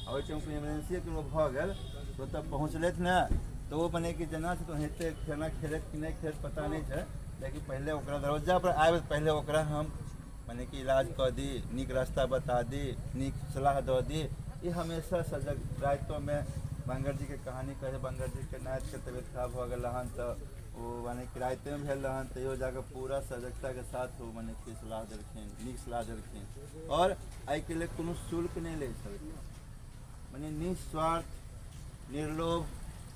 और इमरजेंसी के भऽ गेल तो तब पहुँचलथि ने तो वो मने कि जना तो हेतै केना खेलैत कि नहीं खेलैत पता नहीं है, लेकिन पहले ओकरा दरवाजा पर आबे पहले ओकरा हम मने कि इलाज कऽ दी, नीक रास्ता बता दी, नीक सलाह दऽ दी। ये हमेशा सजग रातों में बंगर जी के कहानी कहे, बंगर जी के नायत के तबियत खराब हो गल हन तो वो माने कि रात में भेल रहन तो जाकर पूरा सजगता के साथ वो माने कि सलाह देलखिन, नीक सलाह देलखिन और आई के लिए कोनो शुल्क नहीं ले छलखिन, माने निस्वार्थ निर्लोभ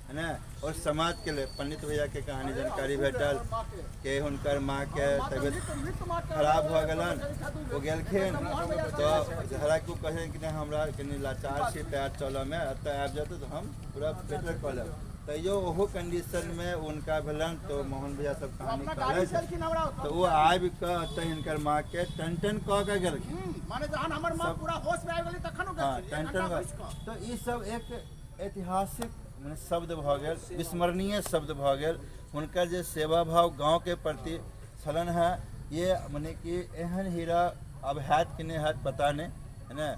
है ना। और समाज के लिए पंडित भैया के कहानी जानकारी भेटल कि हुनकर माँ के तबियत खराब हो गलन, वो गेलखिन तो हरा को कहे कि नहीं हमरा कनी लाचार छी पैर चलऽ में, एतऽ आबि जाते तो हम पूरा बेटर कऽ लेब। तैयो ओहो कंडीशन में उनका भेलन तो मोहन भैया सब कहानी कहले तो वो आबि कऽ एतऽ हिनकर माँ के टन टन कऽ के गेलखिन, माने जहन हमर माँ पूरा होश में आबि गेलै तखन ओ गेलखिन टन टन। तो ई सब एक ऐतिहासिक माने शब्द भऽ गेल, विस्मरणीय शब्द भऽ गेल। हुनकर जे सेवा भाव गाँव के प्रति छलन है, ये माने कि एहन हीरा अब हैत कि नहीं हैत पता नहीं है ना,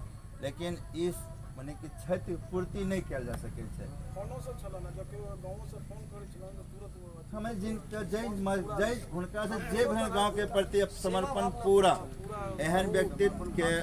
लेकिन इस माने कि क्षति पूर्ति नहीं कल जा सके छै। हमें जिनका जय हुनका से जे भेल गाँव के प्रति समर्पण पूरा एहन व्यक्तित्व के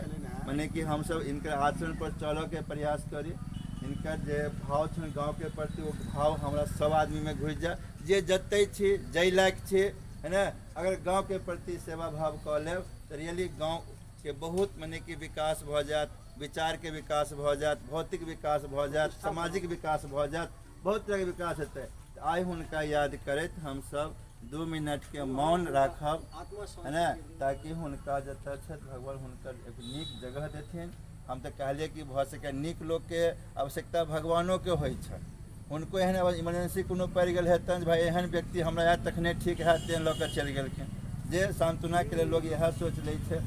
माने कि हम सब इनकर आचरण पर चलो के प्रयास करी। इनका जे भाव छन गाँव के प्रति वो भाव हमरा सब आदमी में घुस जाए, जे जतै छी जय लायक छी है ना। अगर गाँव के प्रति सेवा भाव कऽ लेब तो रियली गाँव के बहुत माने कि विकास भऽ जायत, विचार के विकास भऽ जायत, भौतिक विकास भऽ जायत, सामाजिक विकास भऽ जायत, बहुत तरह के विकास हेतै। तो आइ हुनका याद करैत हम सब 2 मिनट के मौन राखब है ना, ताकि हुनका जतऽ छथि भगवान हुनकर एक नीक जगह देथिन। हम तो कहलिए कि भऽ सके नीक लोग के आवश्यकता भगवानों के होइ छै, हुनको एहन इमरजेंसी कोनो पड़ि गेल हेतनि भाई एहन व्यक्ति हमरा आयत तखने ठीक हैत तें लऽ कऽ चलि गेलखिन, जे सांत्वना के लिए लोग यह सोच लै छै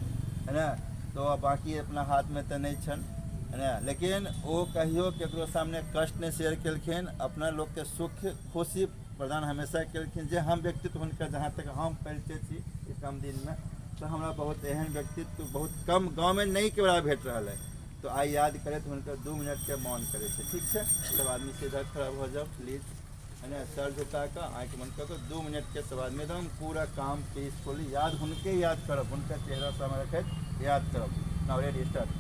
है ना। तो बाकी अपना हाथ में तो नहीं छन है ना, लेकिन वो कहियो केकरो सामने कष्ट नहीं शेयर केलखिन, अपना लोग के सुख खुशी प्रदान हमेशा केलखिन। जे हम व्यक्तित्व हुनकर जहाँ तक हम परिचय छी कम दिन में तो हमरा बहुत एहन व्यक्तित्व बहुत कम गाँव में नहीं के बड़ा भेट रहा है। तो आई याद करे तो हुनकर 2 मिनट के मौन करे छे, ठीक है। सब आदमी सीधा खड़ा हो जाओ प्लीज है ना, सर झुका कर आँख बंद कर 2 मिनट के सब आदमी एकदम पूरा काम पीसफुली याद हुनके याद करब, हुनका चेहरा सामने रखे याद करब। Now ready start.